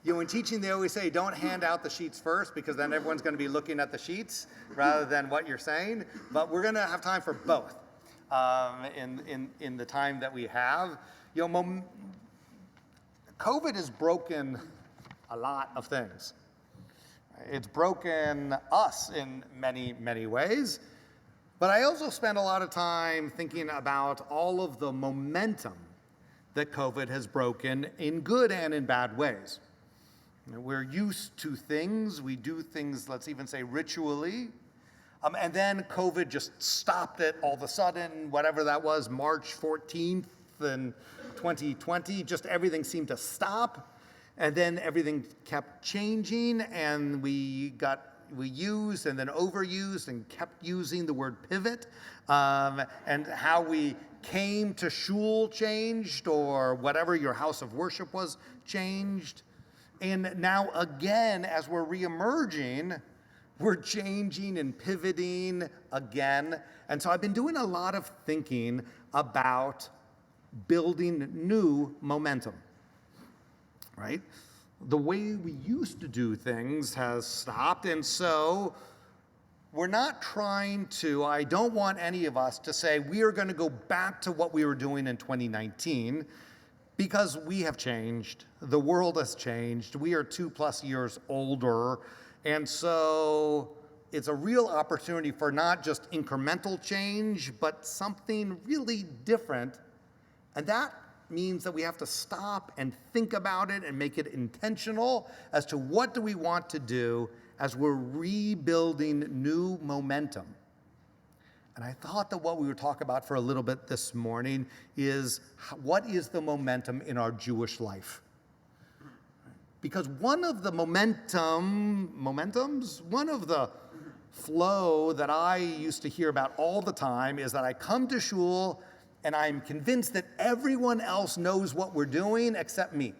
in teaching, they always say, don't hand out the sheets first, because then everyone's going to be looking at the sheets rather than what you're saying. But we're going to have time for both in the time that we have. COVID has broken a lot of things. It's broken us in many, many ways. But I also spent a lot of time thinking about all of the momentum that COVID has broken in good and in bad ways. We're used to things. We do things, let's even say, ritually. And then COVID just stopped it all of a sudden, whatever that was, March 14th in 2020. Just everything seemed to stop. And then everything kept changing, and we used and then overused and kept using the word pivot, and how we came to shul changed, or whatever your house of worship was changed. And now again, as we're reemerging, we're changing and pivoting again. And so I've been doing a lot of thinking about building new momentum. Right? The way we used to do things has stopped, and so we're not trying to, I don't want any of us to say we are going to go back to what we were doing in 2019, because we have changed. The world has changed. We are 2+ years older, and so it's a real opportunity for not just incremental change, but something really different, and that means that we have to stop and think about it and make it intentional as to what do we want to do as we're rebuilding new momentum. And I thought that what we would talk about for a little bit this morning is what is the momentum in our Jewish life? Because one of the one of the flow that I used to hear about all the time is that I come to shul and I'm convinced that everyone else knows what we're doing except me.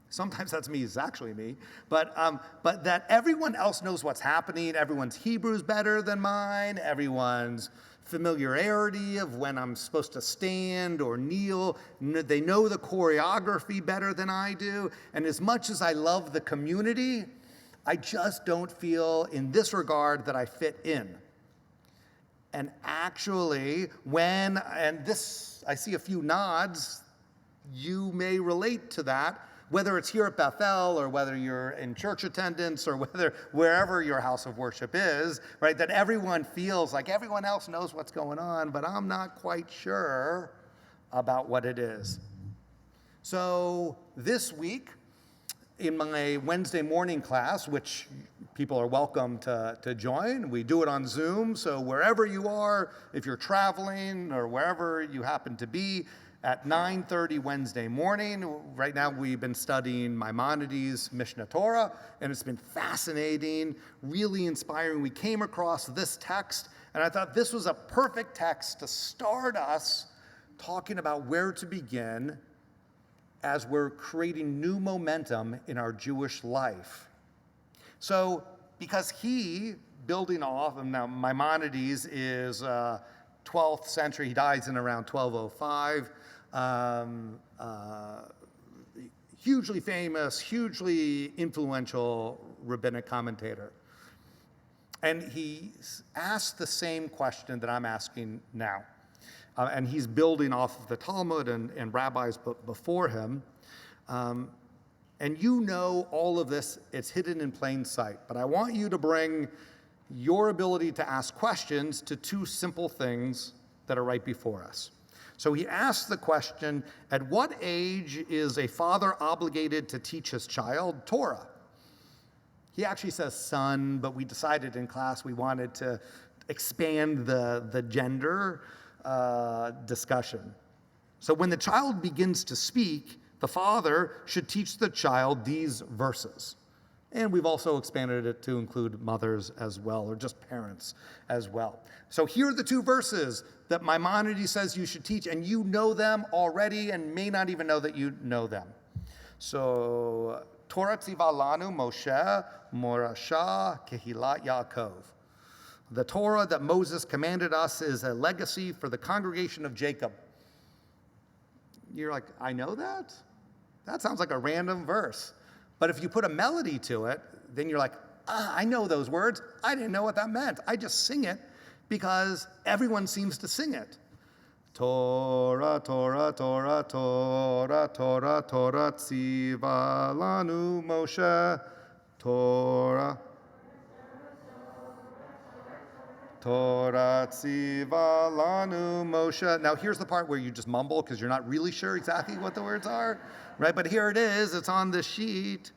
Sometimes that's me, it's actually me. But that everyone else knows what's happening. Everyone's Hebrew's better than mine. Everyone's familiarity of when I'm supposed to stand or kneel. They know the choreography better than I do. And as much as I love the community, I just don't feel in this regard that I fit in. And actually, I see a few nods, you may relate to that, whether it's here at Bethel or whether you're in church attendance or wherever your house of worship is, right? That everyone feels like everyone else knows what's going on, but I'm not quite sure about what it is. So this week, in my Wednesday morning class, which people are welcome to join. We do it on Zoom, so wherever you are, if you're traveling or wherever you happen to be, at 9:30 Wednesday morning. Right now we've been studying Maimonides' Mishnah Torah, and it's been fascinating, really inspiring. We came across this text, and I thought this was a perfect text to start us talking about where to begin as we're creating new momentum in our Jewish life. So, because building off, and now Maimonides is 12th century, he dies in around 1205, hugely famous, hugely influential rabbinic commentator. And he asked the same question that I'm asking now. And he's building off of the Talmud and rabbis before him. And you know all of this, it's hidden in plain sight. But I want you to bring your ability to ask questions to two simple things that are right before us. So he asks the question, at what age is a father obligated to teach his child Torah? He actually says son, but we decided in class we wanted to expand the gender discussion. So when the child begins to speak, the father should teach the child these verses. And we've also expanded it to include mothers as well, or just parents as well. So here are the two verses that Maimonides says you should teach, and you know them already and may not even know that you know them. So, Torah tziva lanu Moshe morasha kehilat Yaakov. The Torah that Moses commanded us is a legacy for the congregation of Jacob. You're like, I know that? That sounds like a random verse. But if you put a melody to it, then you're like, I know those words. I didn't know what that meant. I just sing it because everyone seems to sing it. Torah, Torah, Torah, Torah, Torah, Torah, tziva lanu Moshe, Torah. Torah tziva lanu Moshe. Now here's the part where you just mumble because you're not really sure exactly what the words are, right? But here it is. It's on the sheet.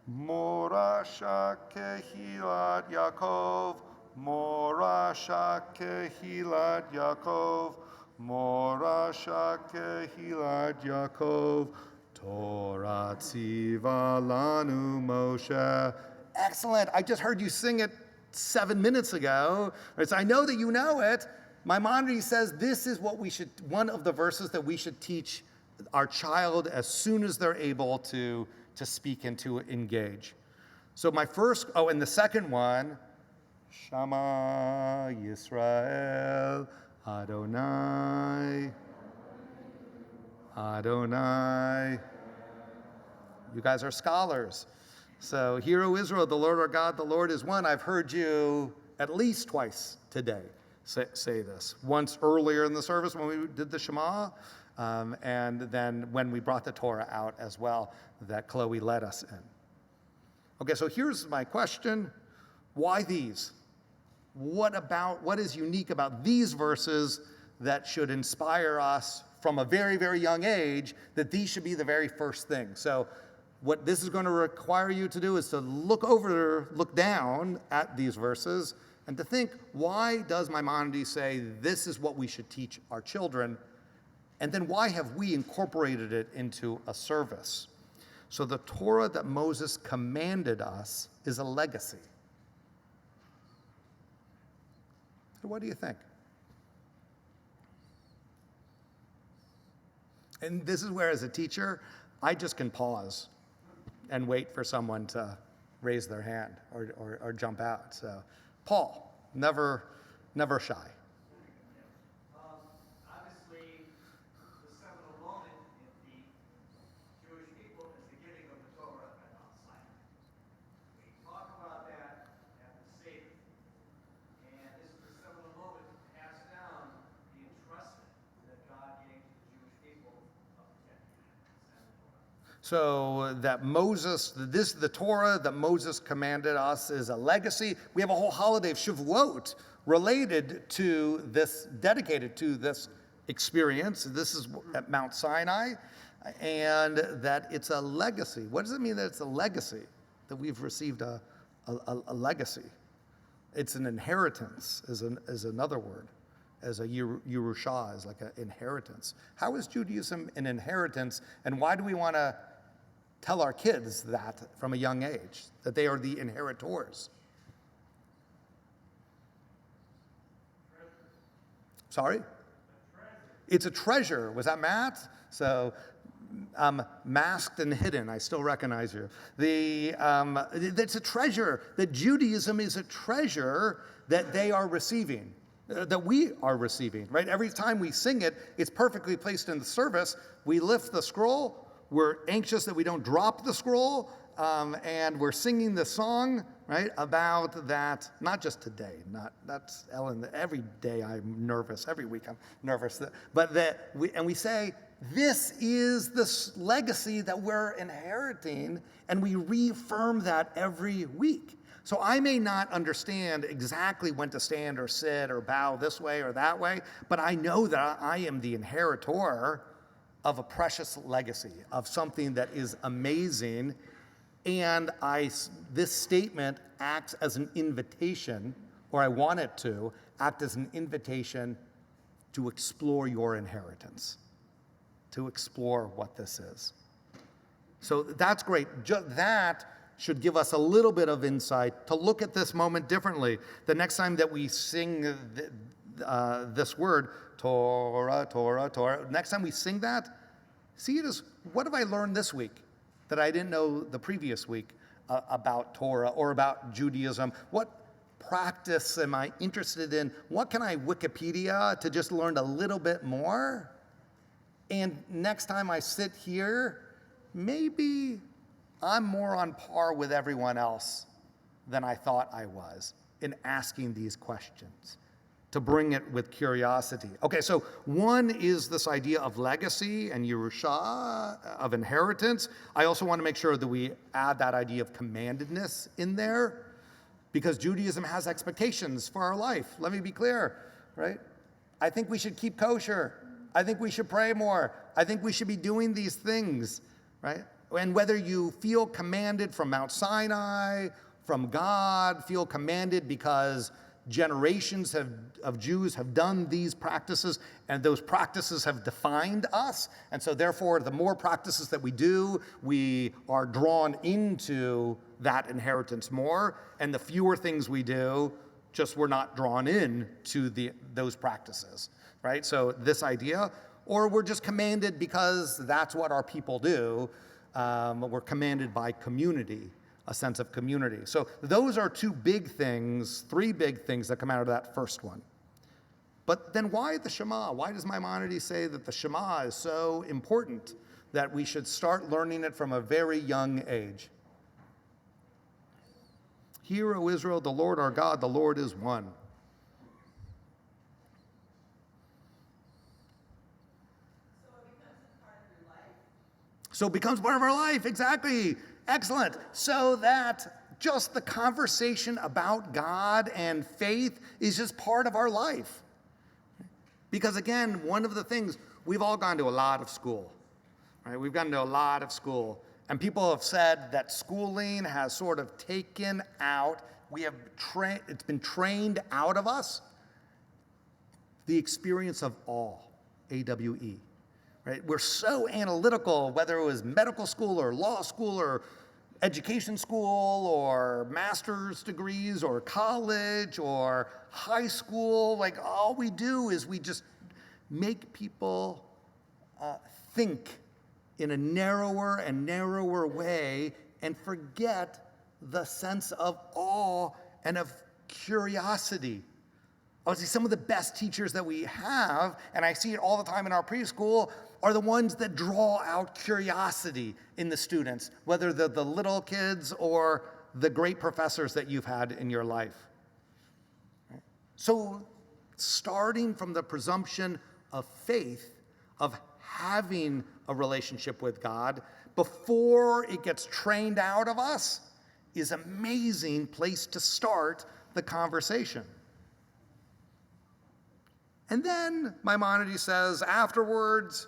Morasha kehilat Yaakov, Morasha kehilat Yaakov, Morasha kehilat Yaakov, Torah tziva lanu Moshe. Excellent. I just heard you sing it 7 minutes ago. Right, so I know that you know it. Maimonides says this is what one of the verses that we should teach our child as soon as they're able to speak and to engage. So my first, and the second one, Shama Yisrael Adonai, Adonai. You guys are scholars. So, Hear, O Israel, the Lord our God, the Lord is one. I've heard you at least twice today say this. Once earlier in the service when we did the Shema, and then when we brought the Torah out as well, that Chloe led us in. Okay, so here's my question. Why these? What is unique about these verses that should inspire us from a very, very young age that these should be the very first thing? So, what this is going to require you to do is to look down at these verses and to think, why does Maimonides say this is what we should teach our children? And then why have we incorporated it into a service? So the Torah that Moses commanded us is a legacy. So what do you think? And this is where, as a teacher, I just can pause and wait for someone to raise their hand or jump out. So, Paul, never shy. Obviously, the seminal moment in the Jewish people is the giving of the Torah at Mount Sinai. We talk about that at the Seder, and this is the seminal moment to pass down the entrustment that God gave to the Jewish people of the Ten Commandments. So that the Torah that Moses commanded us is a legacy. We have a whole holiday of Shavuot related to this, dedicated to this experience. This is at Mount Sinai, and that it's a legacy. What does it mean that it's a legacy? That we've received a legacy. It's an inheritance, is another word. As a Yerusha, is like an inheritance. How is Judaism an inheritance, and why do we want to tell our kids that from a young age, that they are the inheritors? Sorry? It's a treasure. Was that Matt? So, masked and hidden. I still recognize you. It's a treasure. That Judaism is a treasure that they are receiving, that we are receiving, right? Every time we sing it, it's perfectly placed in the service. We lift the scroll. We're anxious that we don't drop the scroll, and we're singing the song, right, about that, not just today, that's Ellen, every day I'm nervous, every week I'm nervous, but we say, this is the legacy that we're inheriting, and we reaffirm that every week. So I may not understand exactly when to stand or sit or bow this way or that way, but I know that I am the inheritor of a precious legacy, of something that is amazing, and this statement acts as an invitation, or I want it to act as an invitation to explore your inheritance, to explore what this is. So that's great. That should give us a little bit of insight to look at this moment differently. The next time that we sing this word, Torah, Torah, Torah. Next time we sing that, see it as, what have I learned this week that I didn't know the previous week about Torah or about Judaism? What practice am I interested in? What can I Wikipedia to just learn a little bit more? And next time I sit here maybe I'm more on par with everyone else than I thought I was in asking these questions, to bring it with curiosity. Okay, so one is this idea of legacy and Yerusha, of inheritance. I also want to make sure that we add that idea of commandedness in there, because Judaism has expectations for our life. Let me be clear, right? I think we should keep kosher. I think we should pray more. I think we should be doing these things, right? And whether you feel commanded from Mount Sinai, from God, feel commanded because generations of Jews have done these practices, and those practices have defined us. And so therefore, the more practices that we do, we are drawn into that inheritance more. And the fewer things we do, just we're not drawn in to those practices, right? So this idea, or we're just commanded because that's what our people do. We're commanded by community, a sense of community. So those are three big things that come out of that first one. But then why the Shema? Why does Maimonides say that the Shema is so important that we should start learning it from a very young age? Hear, O Israel, the Lord our God, the Lord is one. So it becomes part of our life, exactly. Excellent. So that just the conversation about God and faith is just part of our life. Because again, one of the things, we've all gone to a lot of school, right? We've gone to a lot of school. And people have said that schooling has sort of taken out, it's been trained out of us, the experience of awe, A-W-E. Right? We're so analytical, whether it was medical school or law school or education school or master's degrees or college or high school. Like all we do is we just make people think in a narrower and narrower way and forget the sense of awe and of curiosity. Obviously, some of the best teachers that we have, and I see it all the time in our preschool, are the ones that draw out curiosity in the students, whether they're the little kids or the great professors that you've had in your life. So starting from the presumption of faith, of having a relationship with God, before it gets trained out of us, is an amazing place to start the conversation. And then Maimonides says afterwards,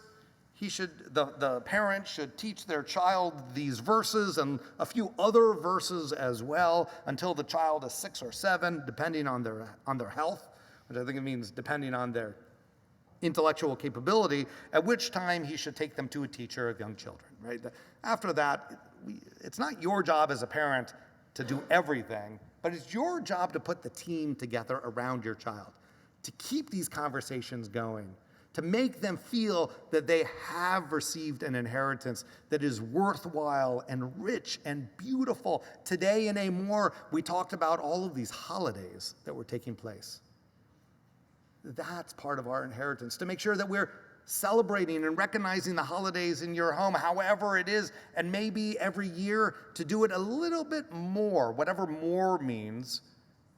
the parent should teach their child these verses and a few other verses as well until the child is 6 or 7, depending on their health, which I think it means depending on their intellectual capability, at which time he should take them to a teacher of young children, right? After that, it's not your job as a parent to do everything, but it's your job to put the team together around your child, to keep these conversations going, to make them feel that they have received an inheritance that is worthwhile and rich and beautiful. Today in Amor, we talked about all of these holidays that were taking place. That's part of our inheritance, to make sure that we're celebrating and recognizing the holidays in your home, however it is, and maybe every year to do it a little bit more, whatever more means,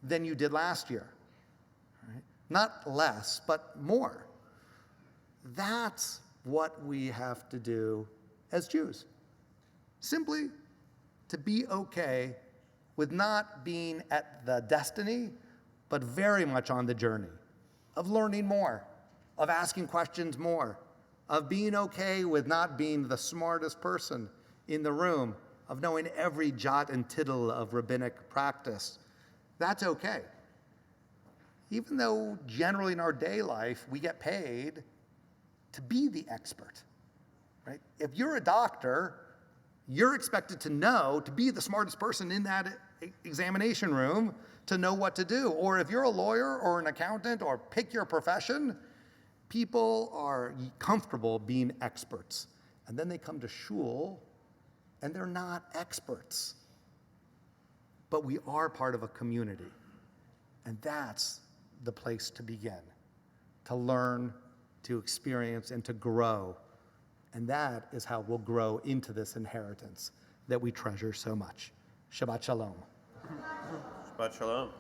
than you did last year. Right? Not less, but more. That's what we have to do as Jews. Simply to be okay with not being at the destiny, but very much on the journey of learning more, of asking questions more, of being okay with not being the smartest person in the room, of knowing every jot and tittle of rabbinic practice. That's okay. Even though generally in our day life we get paid to be the expert, right? If you're a doctor, you're expected to know, to be the smartest person in that examination room, to know what to do. Or if you're a lawyer or an accountant or pick your profession, people are comfortable being experts. And then they come to shul and they're not experts. But we are part of a community. And that's the place to begin, to learn, to experience, and to grow And that is how we'll grow into this inheritance that we treasure so much. Shabbat Shalom. Shabbat Shalom.